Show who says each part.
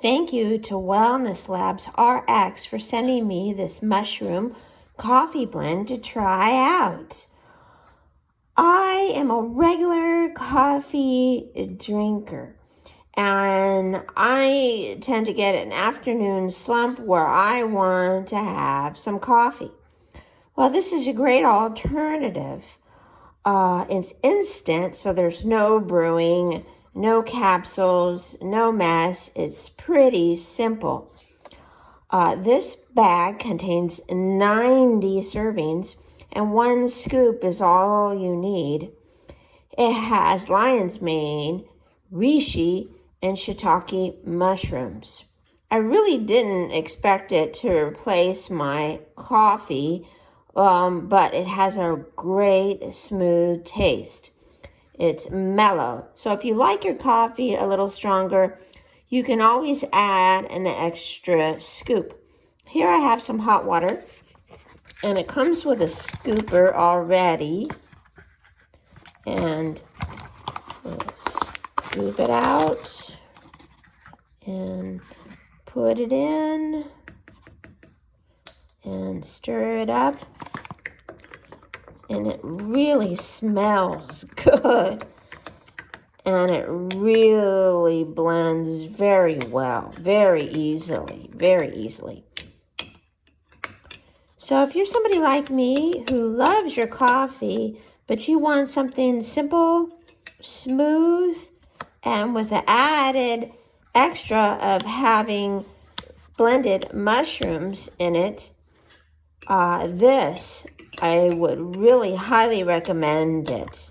Speaker 1: Thank you to Wellness Labs RX for sending me this mushroom coffee blend to try out. I am a regular coffee drinker, and I tend to get an afternoon slump where I want to have some coffee. Well, this is a great alternative. It's instant, so there's no brewing, no capsules, no mess. It's pretty simple. This bag contains 90 servings, and 1 scoop is all you need. It has lion's mane, Reishi, and Shiitake mushrooms. I really didn't expect it to replace my coffee, but it has a great smooth taste. It's mellow. So if you like your coffee a little stronger, you can always add an extra scoop. Here I have some hot water, and it comes with a scooper already. And let's scoop it out and put it in and stir it up. And it really smells good. And it really blends very well, very easily. So if you're somebody like me who loves your coffee, but you want something simple, smooth, and with the added extra of having blended mushrooms in it, this, I would really highly recommend it.